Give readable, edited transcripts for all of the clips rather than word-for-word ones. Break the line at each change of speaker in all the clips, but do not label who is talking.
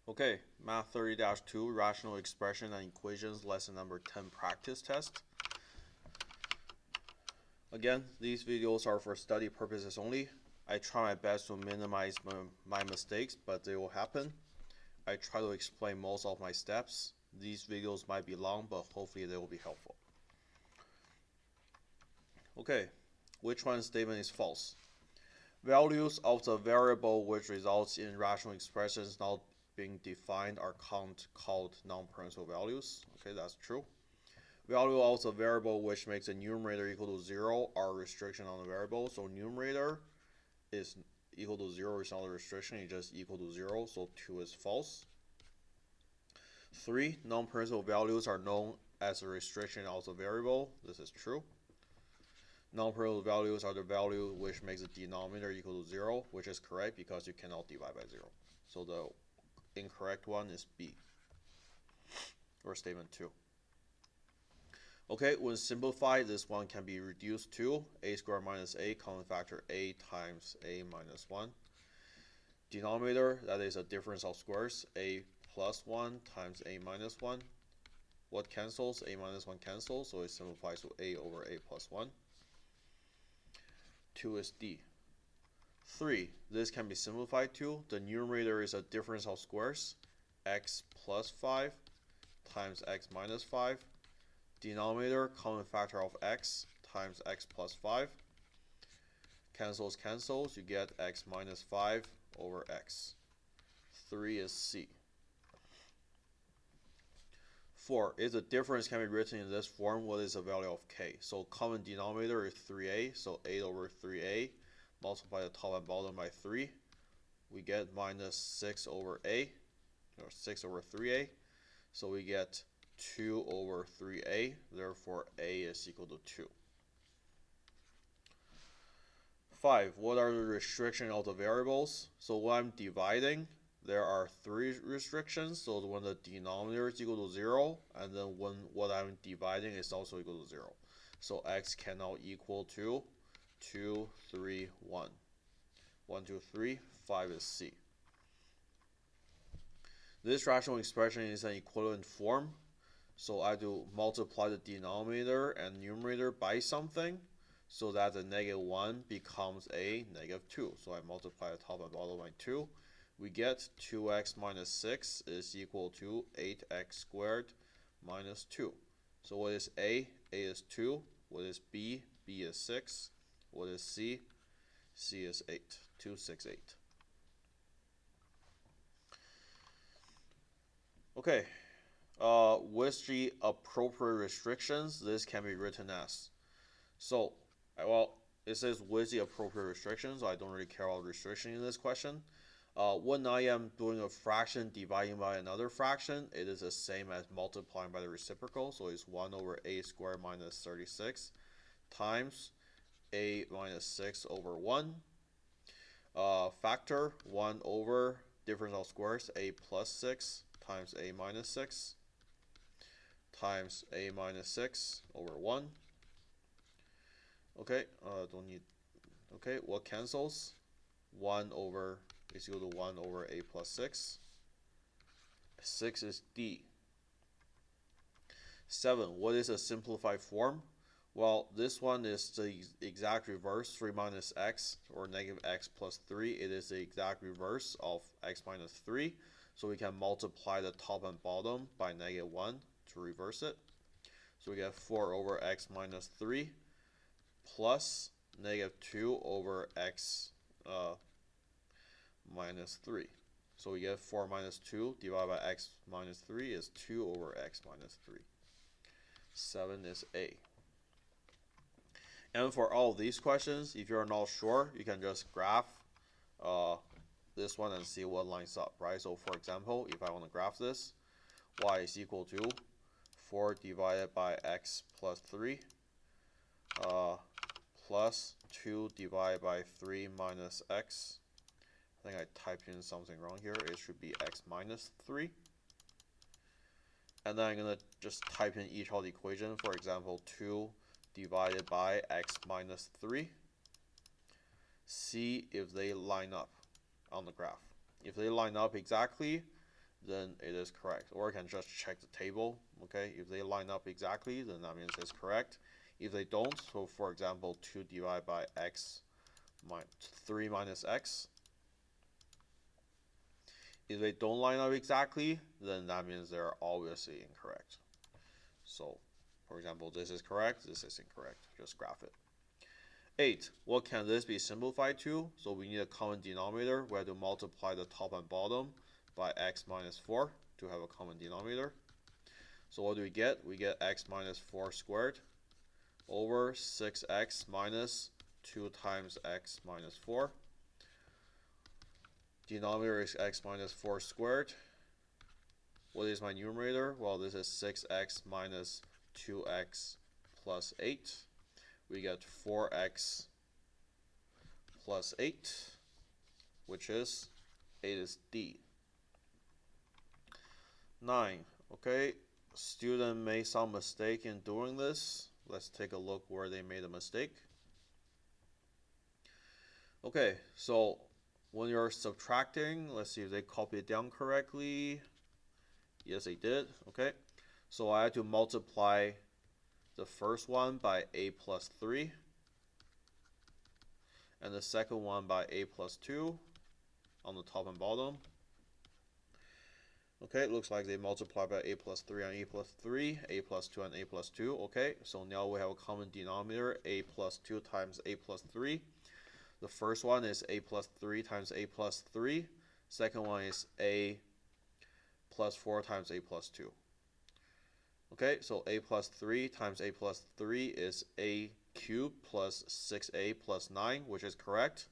Okay, Math 30-2, Rational Expression and Equations, lesson number 10 practice test. Again, these videos are for study purposes only. I try my best to minimize my mistakes, but they will happen. I try to explain most of my steps. These videos might be long, but hopefully they will be helpful. Okay, which one statement is false? Values of the variable which results in rational expressions not being defined are called non-permissible values. Okay, that's true. Value of the variable which makes the numerator equal to 0 are restriction on the variable. So numerator is equal to 0 is not a restriction, it's just equal to 0, so 2 is false. 3. Non-permissible values are known as a restriction of the variable. This is true. Non-permissible values are the value which makes the denominator equal to 0, which is correct because you cannot divide by 0. So the incorrect one is B, or statement 2. Okay, when simplified, this one can be reduced to a squared minus a, common factor a times a minus 1. Denominator, that is a difference of squares, a plus 1 times a minus 1. What cancels? A minus 1 cancels, so it simplifies to a over a plus 1. 2 is D. 3, this can be simplified to, the numerator is a difference of squares, x plus 5 times x minus 5. Denominator, common factor of x times x plus 5. Cancels, you get x minus 5 over x. 3 is C. 4, if the difference can be written in this form, what is the value of k? So common denominator is 3a, so 8 over 3a. Multiply the top and bottom by 3. We get minus 6 over a, or 6 over 3a. So we get 2 over 3a, therefore a is equal to 2. 5. What are the restrictions of the variables? So when I'm dividing, there are 3 restrictions. So when the denominator is equal to 0, and then when what I'm dividing is also equal to 0. So x cannot equal to 2, 3, 1. 1, 2, 3, 5 is C. This rational expression is an equivalent form. So I do multiply the denominator and numerator by something, so that the negative 1 becomes a negative 2. So I multiply the top and bottom by 2. We get 2x minus 6 is equal to 8x squared minus 2. So what is A? A is 2. What is B? B is 6. What is C? C is 8. 2, 6, 8. Okay. With the appropriate restrictions, this can be written as. So, well, it says with the appropriate restrictions, so I don't really care about restriction in this question. When I am doing a fraction dividing by another fraction, it is the same as multiplying by the reciprocal, so it's 1 over a squared minus 36 times a minus 6 over 1. Factor 1 over difference of squares, a plus 6 times a minus 6 times a minus 6 over 1. Okay, don't need. Okay, what cancels? 1 over is equal to 1 over a plus 6. 6 is D. 7, what is a simplified form? Well, this one is the exact reverse, 3 minus x, or negative x plus 3. It is the exact reverse of x minus 3. So we can multiply the top and bottom by negative 1 to reverse it. So we get 4 over x minus 3 plus negative 2 over x minus 3. So we get 4 minus 2 divided by x minus 3 is 2 over x minus 3. 7 is A. And for all of these questions, if you're not sure, you can just graph this one and see what lines up, right? So for example, if I want to graph this, y is equal to 4 divided by x plus 3 plus 2 divided by 3 minus x. I think I typed in something wrong here. It should be x minus 3. And then I'm going to just type in each of the equation. For example, 2 divided by x minus 3. See if they line up on the graph. If they line up exactly, then it is correct. Or I can just check the table, okay? If they line up exactly, then that means it's correct. If they don't, so for example, 2 divided by x minus 3 minus x, if they don't line up exactly, then that means they're obviously incorrect. So, for example, this is correct, this is incorrect. Just graph it. 8. What can this be simplified to? So we need a common denominator. We have to multiply the top and bottom by x minus 4 to have a common denominator. So what do we get? We get x minus 4 squared over 6x minus 2 times x minus 4. Denominator is x minus 4 squared. What is my numerator? Well, this is 6x minus 2x plus 8. We get 4x plus 8, which is 8 is D. 9. Okay, student made some mistake in doing this. Let's take a look where they made a mistake. Okay, so when you're subtracting, let's see if they copied it down correctly. Yes, they did. Okay, so I had to multiply the first one by a plus 3 and the second one by a plus 2 on the top and bottom. Okay, it looks like they multiply by a plus 3 and a plus 3, a plus 2 and a plus 2. Okay, so now we have a common denominator, a plus 2 times a plus 3. The first one is a plus 3 times a plus 3. Second one is a plus 4 times a plus 2. Okay, so a plus 3 times a plus 3 is a cubed plus 6a plus 9, which is correct.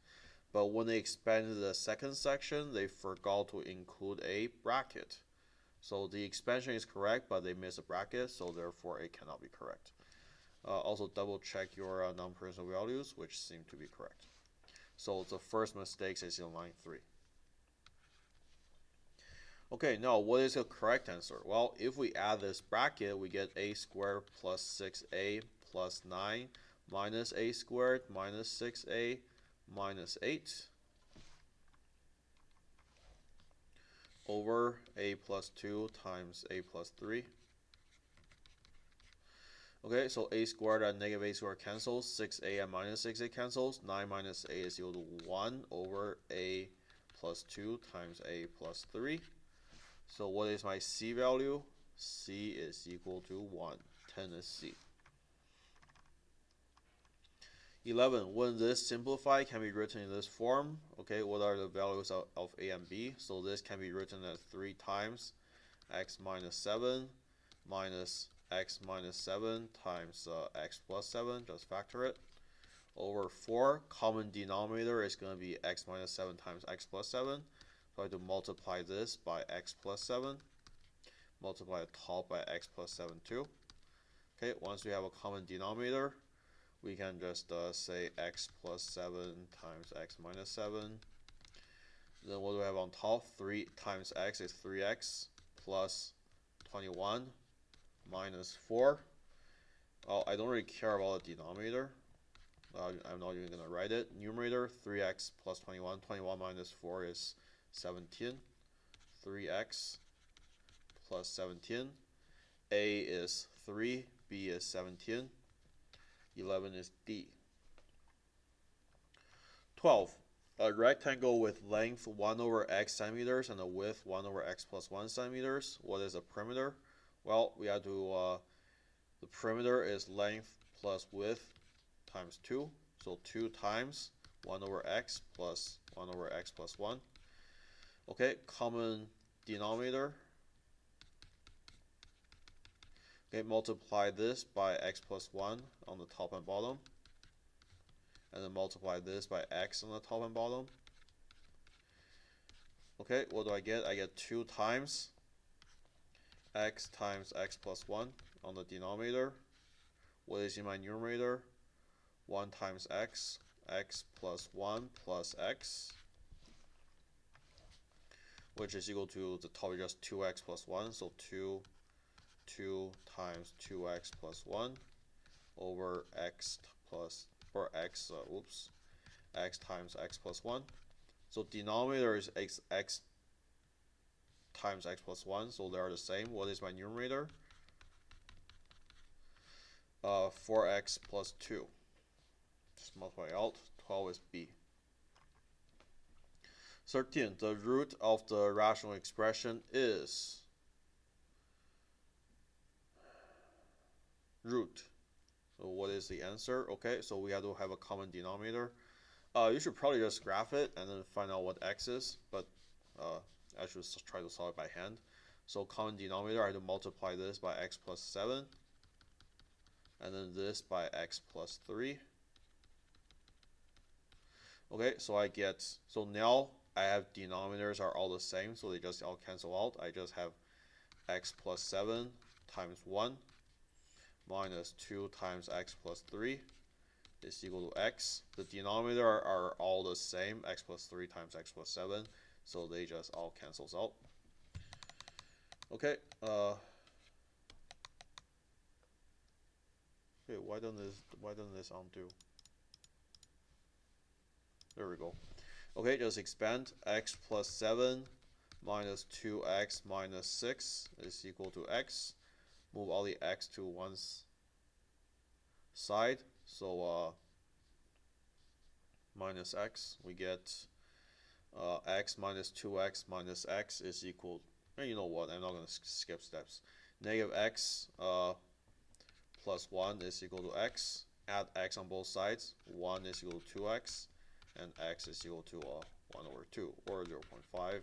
But when they expanded the second section, they forgot to include a bracket. So the expansion is correct, but they missed a bracket, so therefore it cannot be correct. Also double check your non-personal values, which seem to be correct. So the first mistake is in line 3. Okay, now what is the correct answer? Well, if we add this bracket, we get a squared plus 6a plus 9 minus a squared minus 6a minus 8 over a plus 2 times a plus 3. Okay, so a squared and negative a squared cancels, 6a and minus 6a cancels, 9 minus a is equal to 1 over a plus 2 times a plus 3. So what is my C value? C is equal to 1. 10 is C. 11. When this simplified can be written in this form. Okay, what are the values of A and B? So this can be written as 3 times x minus 7 minus x minus 7 times x plus 7. Just factor it. Over 4. Common denominator is going to be x minus 7 times x plus 7. So I have to multiply this by x plus 7. Multiply the top by x plus 7 too. Okay, once we have a common denominator, we can just say x plus 7 times x minus 7. Then what do we have on top? 3 times x is 3x plus 21 minus 4. Oh, I don't really care about the denominator. I'm not even going to write it. Numerator, 3x plus 21. 21 minus 4 is 17. 3x plus 17. A is 3, B is 17. 11 is D. 12. A rectangle with length 1 over x centimeters and a width 1 over x plus 1 centimeters. What is a perimeter? Well, we have to, the perimeter is length plus width times 2. So 2 times 1 over x plus 1 over x plus 1. Okay, common denominator. Okay, multiply this by x plus 1 on the top and bottom. And then multiply this by x on the top and bottom. Okay, what do I get? I get 2 times x plus 1 on the denominator. What is in my numerator? 1 times x, x plus 1 plus x, which is equal to the top is just 2x plus 1, so 2 times 2x plus 1 over x plus, or x, x times x plus 1. So denominator is x times x plus 1, so they are the same. What is my numerator? 4x plus 2. Just multiply out. 12 is b. 13. The root of the rational expression is root. So what is the answer? Okay, so we have to have a common denominator. You should probably just graph it and then find out what x is, but I should try to solve it by hand. So common denominator, I have to multiply this by x plus 7, and then this by x plus 3. Okay, so I get, so now I have denominators are all the same, so they just all cancel out. I just have x plus 7 times 1 minus 2 times x plus 3 is equal to x. The denominator are all the same, x plus 3 times x plus 7, so they just all cancels out. Okay, okay, why doesn't this undo? There we go. Okay, just expand. X plus 7 minus 2x minus 6 is equal to x. Move all the x to one side. So minus x, we get x minus 2x minus x is equal, and you know what, I'm not going to skip steps. Negative x plus 1 is equal to x. Add x on both sides. 1 is equal to 2x. And x is equal to 1 over 2, or 0.5.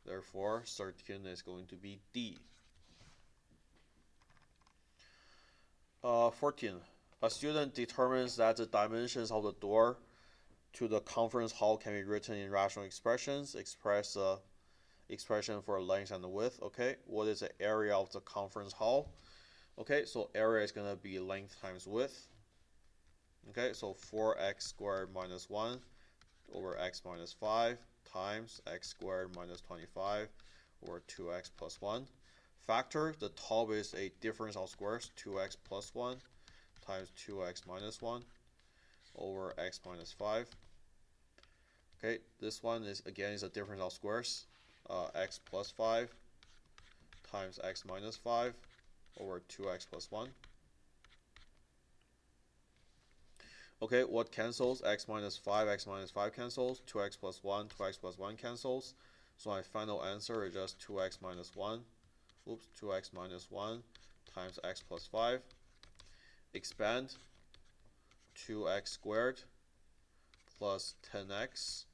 Therefore, 13 is going to be D. 14. A student determines that the dimensions of the door to the conference hall can be written in rational expressions. Express the expression for length and width. Okay, what is the area of the conference hall? Okay, so area is going to be length times width. Okay, so 4x squared minus 1 over x minus 5 times x squared minus 25 over 2x plus 1. Factor, the top is a difference of squares, 2x plus 1 times 2x minus 1 over x minus 5. Okay, this one is again is a difference of squares, x plus 5 times x minus 5 over 2x plus 1. Okay, what cancels? X minus 5 cancels. 2x plus 1, 2x plus 1 cancels. So my final answer is just 2x minus 1. Oops, 2x minus 1 times x plus 5. Expand 2x squared plus 10x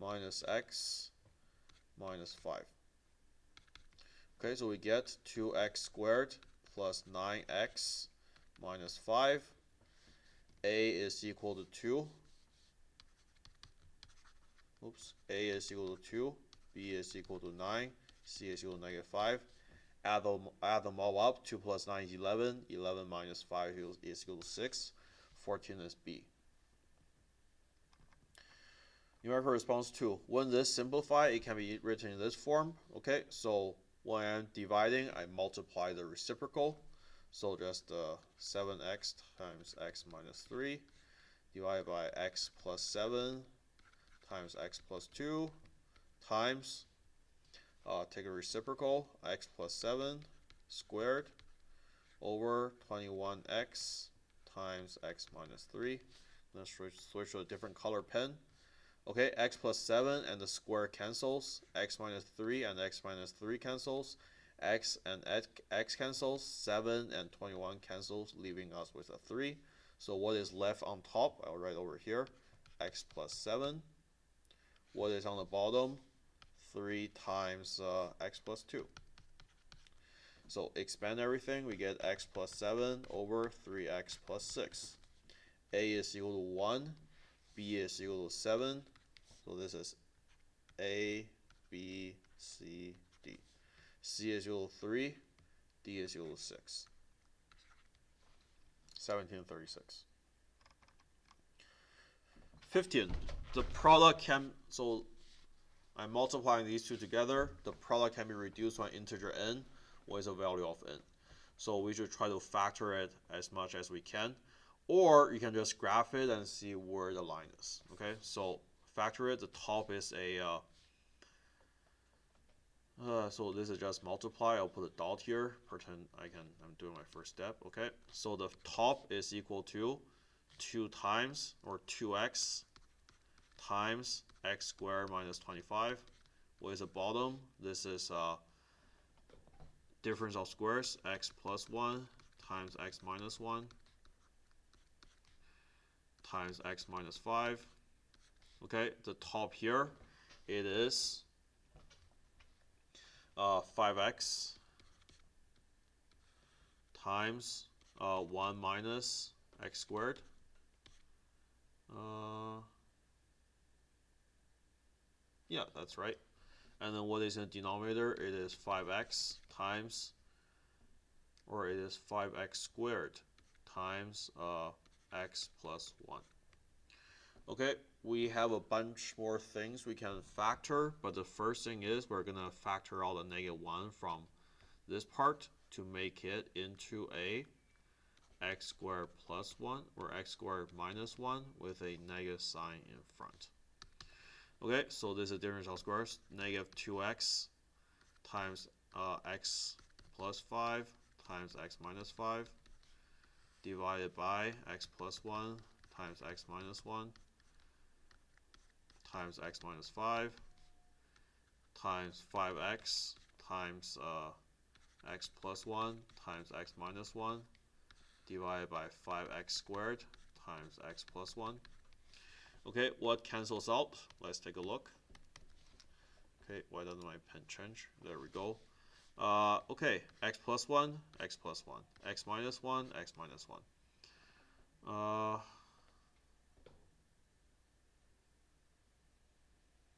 minus x minus 5. Okay, so we get 2x squared plus 9x minus 5. A is equal to 2. Oops, A is equal to 2. B is equal to 9. C is equal to negative 5. Add them all up. 2 plus 9 is 11. 11 minus 5 is equal to 6. 14 is B. Numerical response 2. When this simplified, it can be written in this form. Okay, so when I'm dividing, I multiply the reciprocal. So just 7x times x minus 3 divided by x plus 7 times x plus 2 times, take a reciprocal, x plus 7 squared over 21x times x minus 3. Let's switch to a different color pen. Okay, x plus 7 and the square cancels. X minus 3 and x minus 3 cancels. X and x cancels, 7 and 21 cancels, leaving us with a 3. So what is left on top? I'll write over here, x plus 7. What is on the bottom? 3 times x plus 2. So expand everything, we get x plus 7 over 3x plus 6. A is equal to 1, B is equal to 7. So this is A, B, C, D. C is equal to 3, D is equal to 6. 1736. 15. The product can, so I'm multiplying these two together. The product can be reduced to an integer n. What is the value of n? So we should try to factor it as much as we can. Or you can just graph it and see where the line is. Okay, so factor it. The top is a So this is just multiply. I'll put a dot here. Pretend I'm doing my first step. Okay. So the top is equal to 2 times or 2x times x squared minus 25. What is the bottom? This is difference of squares, x plus 1 times x minus 1 times x minus 5. Okay, the top here, it is 5x times 1 minus x squared. Yeah, that's right. And then what is in the denominator? It is 5x times, or it is 5x squared times x plus 1. Okay, we have a bunch more things we can factor, but the first thing is we're going to factor out the -1 from this part to make it into a x squared plus 1 or x squared minus 1 with a negative sign in front. Okay, so this is difference of squares, -2x times x plus 5 times x minus 5 divided by x plus 1 times x minus 1 times x minus 5 times 5x times x plus 1 times x minus 1 divided by 5x squared times x plus 1. Okay, what cancels out? Let's take a look. Okay, why doesn't my pen change? There we go. Okay, x plus 1, x plus 1, x minus 1, x minus 1.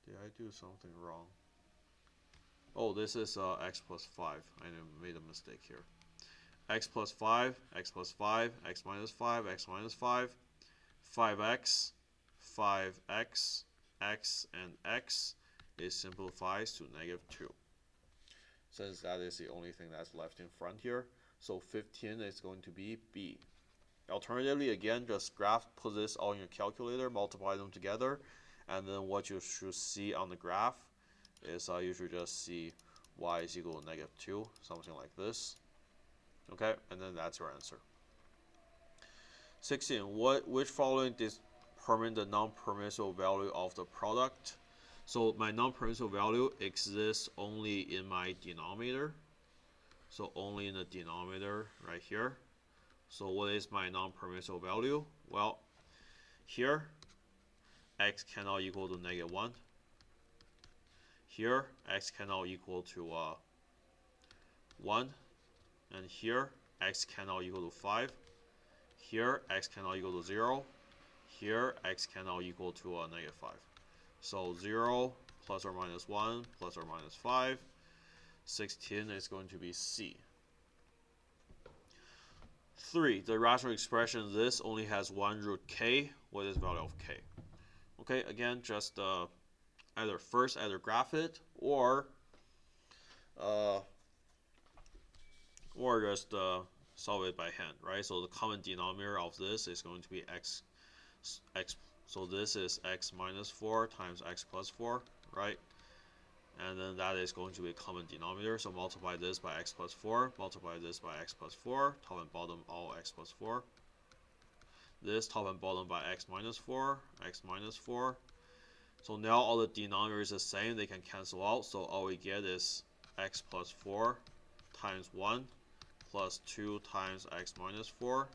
Did I do something wrong? Oh, this is x plus 5. I made a mistake here. X plus 5, x plus 5, x minus 5, x minus 5, 5x, 5x, x, and x. It simplifies to -2. Since that is the only thing that's left in front here, so 15 is going to be B. Alternatively, again, just put this all in your calculator, multiply them together, and then what you should see on the graph is you should just see y is equal to -2, something like this. Okay, and then that's your answer. 16. Which following determine the non-permissible value of the product? So my non-permissible value exists only in my denominator. So only in the denominator right here. So what is my non-permissible value? Well, here, x cannot equal to -1. Here, x cannot equal to 1. And here, x cannot equal to 5. Here, x cannot equal to 0. Here, x cannot equal to -5. So 0 plus or minus 1 plus or minus 5. 16 is going to be C. 3. The rational expression this only has one root k. What is the value of k? Okay, again, just either graph it or just solve it by hand, right? So the common denominator of this is going to be x. So this is x minus 4 times x plus 4, right? And then that is going to be a common denominator. So multiply this by x plus 4, multiply this by x plus 4, top and bottom all x plus 4. This top and bottom by x minus 4, x minus 4. So now all the denominators is the same, they can cancel out. So all we get is x plus 4 times 1 plus 2 times x minus 4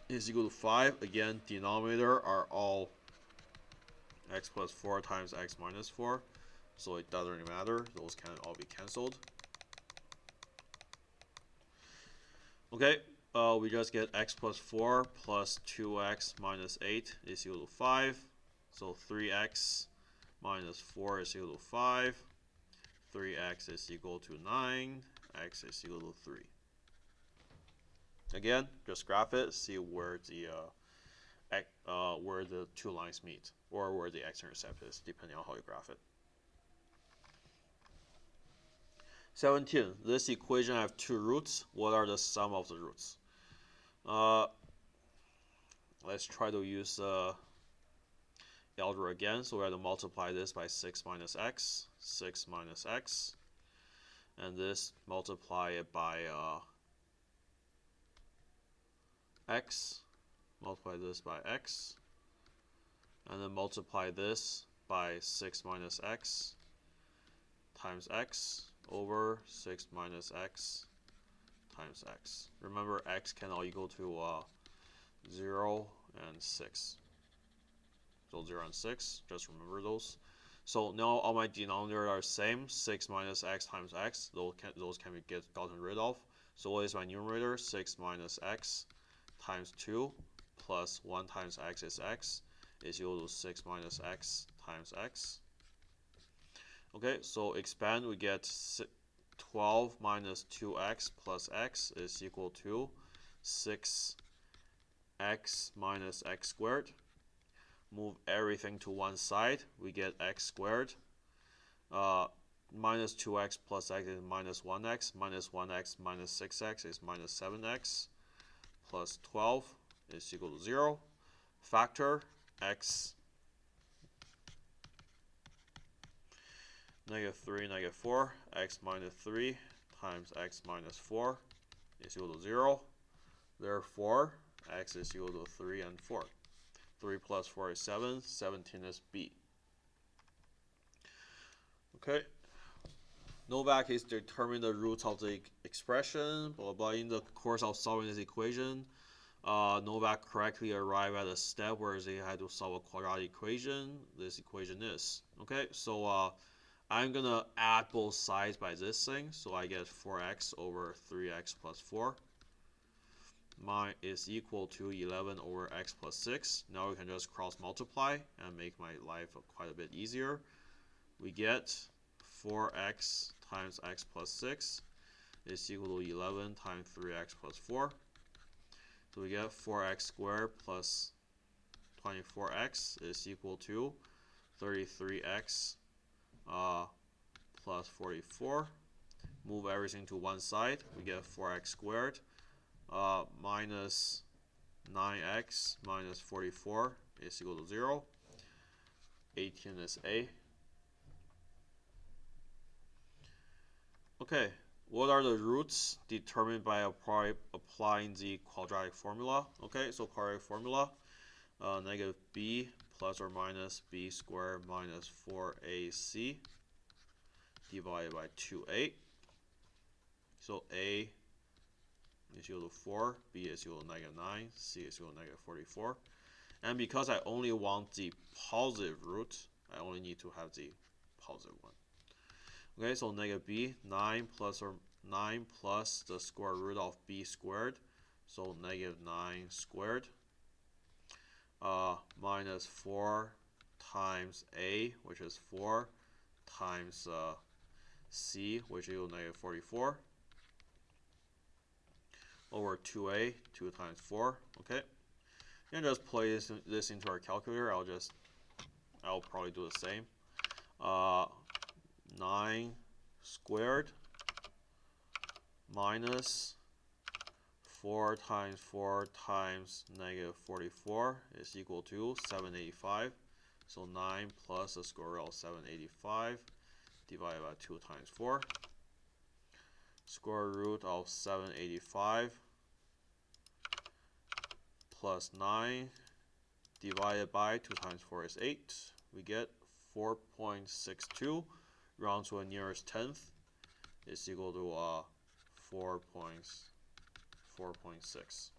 is equal to 5. Again, denominator are all x plus 4 times x minus 4. So it doesn't really matter. Those can all be cancelled. Okay, we just get x plus 4 plus 2x minus 8 is equal to 5. So 3x minus 4 is equal to 5. 3x is equal to 9. X is equal to 3. Again, just graph it, see where the two lines meet, or where the x-intercept is, depending on how you graph it. 17. This equation has two roots. What are the sum of the roots? Let's try to use algebra again. So we have to multiply this by 6 minus x. 6 minus x and this multiply it by x, multiply this by x, and then multiply this by 6 minus x times x over 6 minus x times x. Remember, x can all equal to 0 and 6. So 0 and 6, just remember those. So now all my denominators are the same. 6 minus x times x, those can be gotten rid of. So what is my numerator? 6 minus x times 2 plus 1 times x is equal to 6 minus x times x. Okay, so expand, we get 12 minus 2x plus x is equal to 6x minus x squared. Move everything to one side, we get x squared. Minus 2x plus x is minus 1x. Minus 1x minus 6x is minus 7x. Plus 12 is equal to 0. Factor x -3, -4. X minus 3 times x minus 4 is equal to 0. Therefore, x is equal to 3 and 4. 3 plus 4 is 7. 17 is B. Okay. Novak is determining the roots of the expression, blah, blah, blah. In the course of solving this equation, Novak correctly arrived at a step where they had to solve a quadratic equation. This equation is. Okay, so I'm going to add both sides by this thing. So I get 4x over 3x plus 4. Mine is equal to 11 over x plus 6. Now we can just cross multiply and make my life quite a bit easier. We get 4x times x plus 6 is equal to 11 times 3x plus 4. So we get 4x squared plus 24x is equal to 33x plus 44. Move everything to one side. We get 4x squared minus 9x minus 44 is equal to 0. 18 is A. Okay, what are the roots determined by applying the quadratic formula? Okay, so quadratic formula, negative b plus or minus b squared minus 4ac divided by 2a. So a is equal to 4, b is equal to -9, c is equal to -44. And because I only want the positive root, I only need to have the positive one. Okay, so negative b, 9 plus the square root of b squared, so -9 squared, minus 4 times a, which is 4, times c, which is -44, over 2a, 2 times 4, okay? And just play this into our calculator. I'll probably do the same. 9 squared minus 4 times 4 times -44 is equal to 785. So 9 plus the square root of 785 divided by 2 times 4. Square root of 785 plus 9 divided by 2 times 4 is 8. We get 4.62. Round to the nearest tenth is equal to 4.6.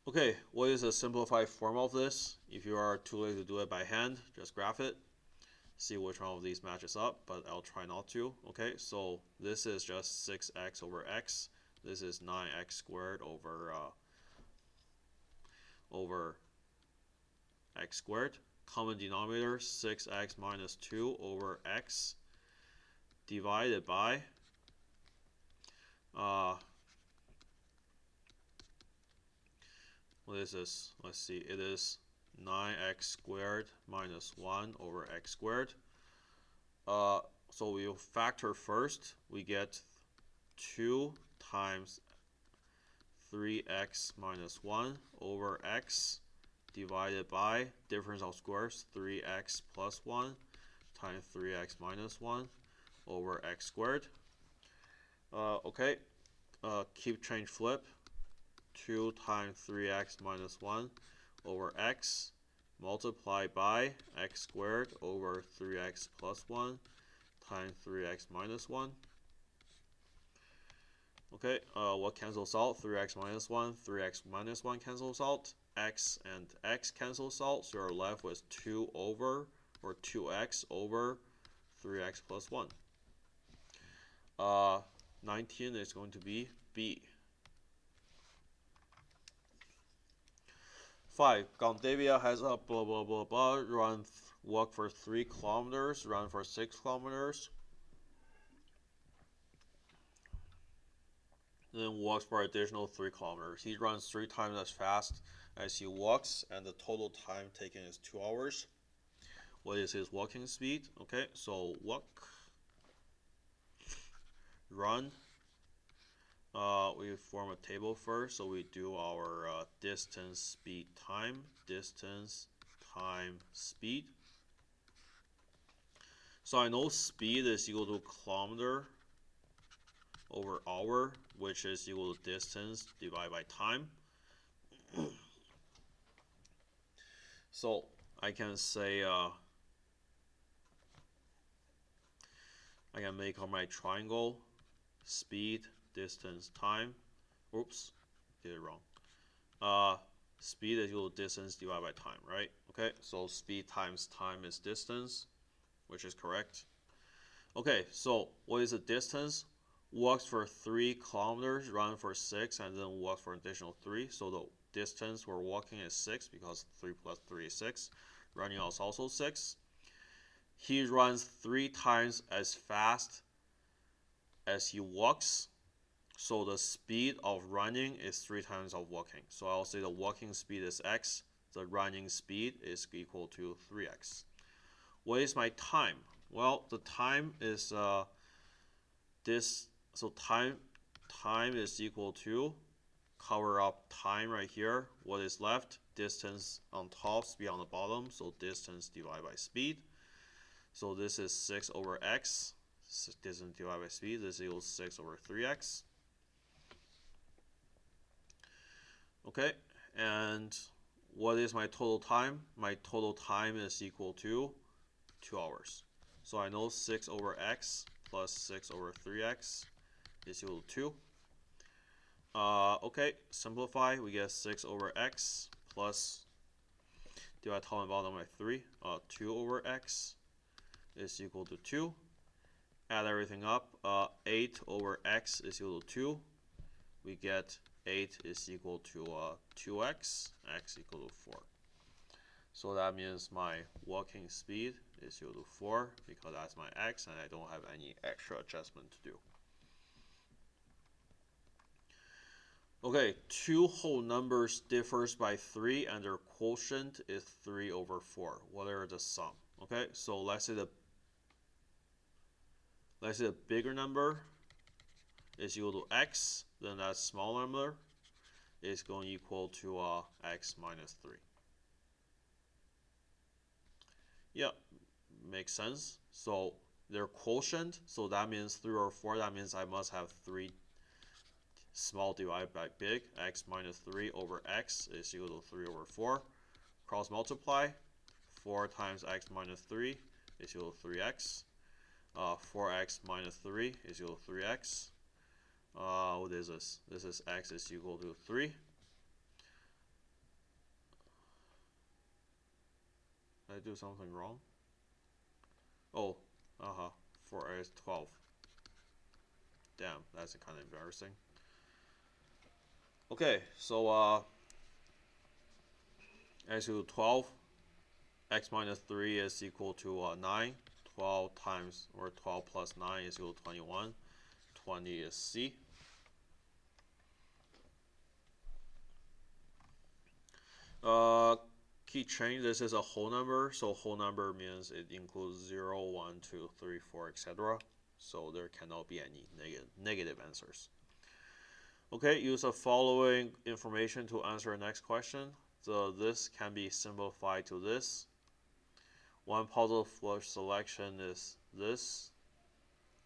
Okay, what is a simplified form of this? If you are too lazy to do it by hand, just graph it. See which one of these matches up, but I'll try not to. Okay, so this is just 6x over x. This is 9x squared over x squared. Common denominator, 6x minus 2 over x divided by what is this? Let's see, it is 9x squared minus 1 over x squared. So we'll factor first. We get 2 times 3x minus 1 over x divided by difference of squares, 3x plus 1 times 3x minus 1 over x squared. Okay, keep change flip, 2 times 3x minus 1 over x multiplied by x squared over 3x plus 1 times 3x minus 1. Okay, what cancels out? 3x minus 1, 3x minus 1 cancels out, x and x cancels out, so you're left with 2 over, or 2x over 3x plus 1. 19 is going to be B. 5. Gondavia has a blah blah blah blah, walk for 3 kilometers, run for 6 kilometers. Then walks for additional 3 kilometers. He runs 3 times as fast as he walks, and the total time taken is 2 hours. What is his walking speed? Okay, so walk, run. We form a table first, so we do our distance, speed, time. Distance, time, speed. So I know speed is equal to kilometer over hour, which is equal to distance divided by time. So I can say, I can make on my triangle, speed, distance, time. Oops, did it wrong. Speed is equal to distance divided by time, right? Okay, so speed times time is distance, which is correct. Okay, so what is the distance? Walks for 3 kilometers, run for 6, and then walks for an additional 3. So the distance we're walking is 6 because 3 plus 3 is 6. Running is also 6. He runs 3 times as fast as he walks. So the speed of running is 3 times of walking. So I'll say the walking speed is x. The running speed is equal to 3x. What is my time? Well, the time is this. So time is equal to, cover up time right here. What is left? Distance on top, speed on the bottom. So distance divided by speed. So this is 6 over x. Distance divided by speed. This equals 6 over 3x. Okay, and what is my total time? My total time is equal to 2 hours. So I know 6 over x plus 6 over 3x is equal to 2. Okay, simplify. We get 6 over x plus, divide top and bottom by 3. 2 over x is equal to 2. Add everything up. 8 over x is equal to 2. We get 8 is equal to 2x, x equal to 4. So that means my walking speed is equal to 4 because that's my x and I don't have any extra adjustment to do. Okay, 2 whole numbers differs by 3 and their quotient is 3 over 4. What are the sum? Okay, so let's say the bigger number is equal to x, then that small number is going to equal to x minus 3. Yeah, makes sense. So their quotient, so that means 3 over 4, that means I must have 3 small divided by big. X minus 3 over x is equal to 3 over 4. Cross multiply, 4 times x minus 3 is equal to 3x. 4x minus 3 is equal to 3x. What is this? This is x is equal to 3. Did I do something wrong? Oh, 4 is 12. Damn, that's kind of embarrassing. Okay, so x equal to 12. X minus 3 is equal to 9. 12 times, or 12 plus 9 is equal to 21. 20 is C. Key change, this is a whole number, so whole number means it includes 0, 1, 2, 3, 4, etc. So there cannot be any negative answers. Okay, use the following information to answer the next question. this can be simplified to this. One positive flush selection is this.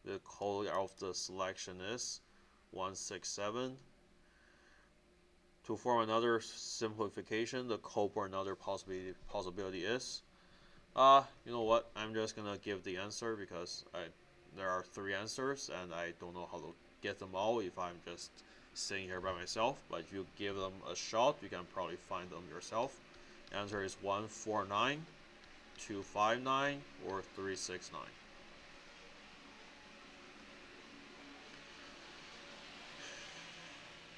The code of the selection is 167. To form another simplification, the code for another possibility is, you know what? I'm just gonna give the answer because there are 3 answers and I don't know how to get them all if I'm just sitting here by myself. But if you give them a shot, you can probably find them yourself. Answer is 149, 259, or 369.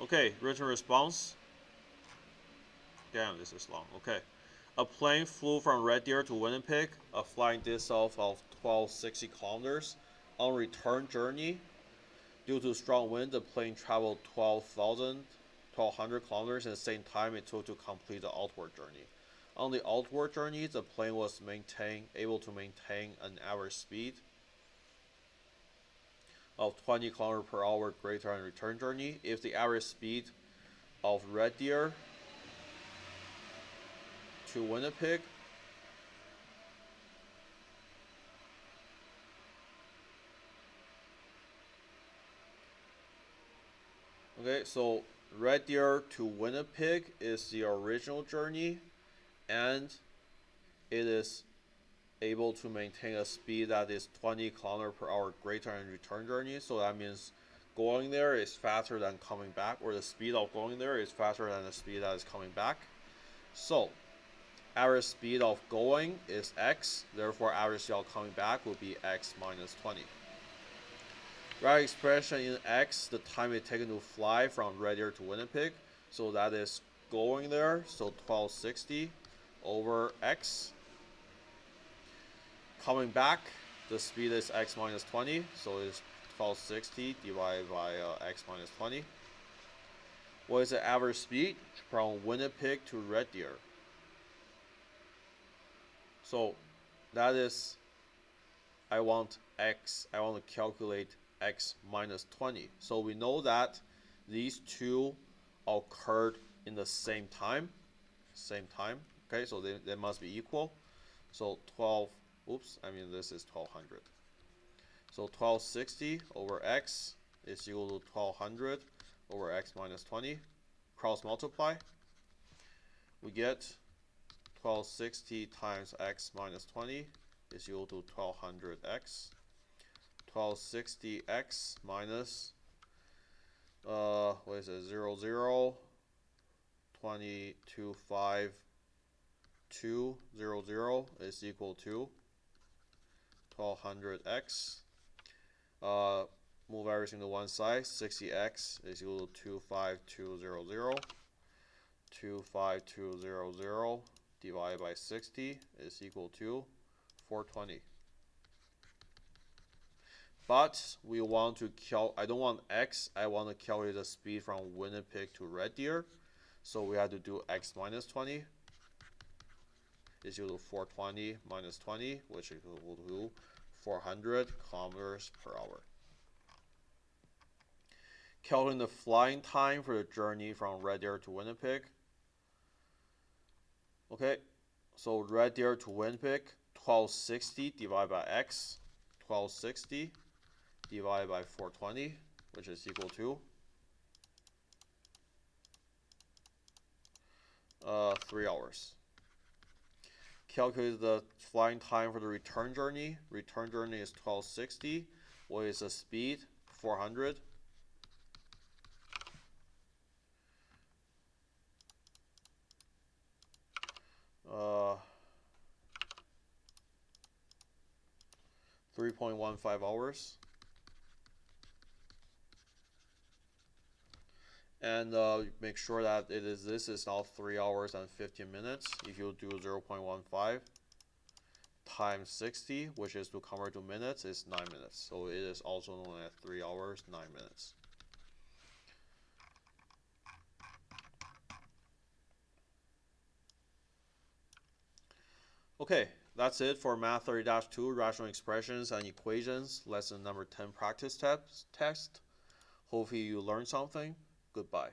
Okay, written response. Damn, this is long. Okay. A plane flew from Red Deer to Winnipeg, a flying distance of 1260 kilometers. On return journey, due to strong wind, the plane traveled 1200 kilometers in the same time it took to complete the outward journey. On the outward journey, the plane was able to maintain an average speed of 20 km per hour greater on return journey. If the average speed of Red Deer to Winnipeg okay, so Red Deer to Winnipeg is the original journey, and it is able to maintain a speed that is 20 km per hour greater on return journey. So that means going there is faster than coming back, or the speed of going there is faster than the speed that is coming back. So average speed of going is x, therefore average speed of coming back will be x minus 20. Write expression in x, the time it taken to fly from Red Deer to Winnipeg. So that is going there, so 1260 over x. Coming back, the speed is x minus 20, so it's 1260 divided by x minus 20. What is the average speed from Winnipeg to Red Deer? So that is, I want to calculate x minus 20. So we know that these two occurred in the same time. Okay, so they must be equal. So this is 1200. So 1260 over x is equal to 1200 over x minus 20. Cross multiply. We get 1260 times x minus 20 is equal to 1200x. 1260x minus 0, 0, 25200 is equal to 1200x. Move everything to one side. 60x is equal to 25200. 25200 divided by 60 is equal to 420. But we want to I don't want x, I want to calculate the speed from Winnipeg to Red Deer. So we have to do x minus 20 is equal to 420 minus 20, which is equal to 400 kilometers per hour. Calculating the flying time for the journey from Red Deer to Winnipeg. Okay, so Red Deer to Winnipeg, 1260 divided by x, 1260 divided by 420, which is equal to 3 hours. Calculate the flying time for the return journey. Return journey is 1260. What is the speed? 400. 3.15 hours. And make sure that this is now 3 hours and 15 minutes. If you do 0.15 times 60, which is to convert to minutes, is 9 minutes. So it is also known as 3 hours, 9 minutes. Okay, that's it for Math 30-2, Rational Expressions and Equations, lesson number 10 practice test. Hopefully you learned something. Goodbye.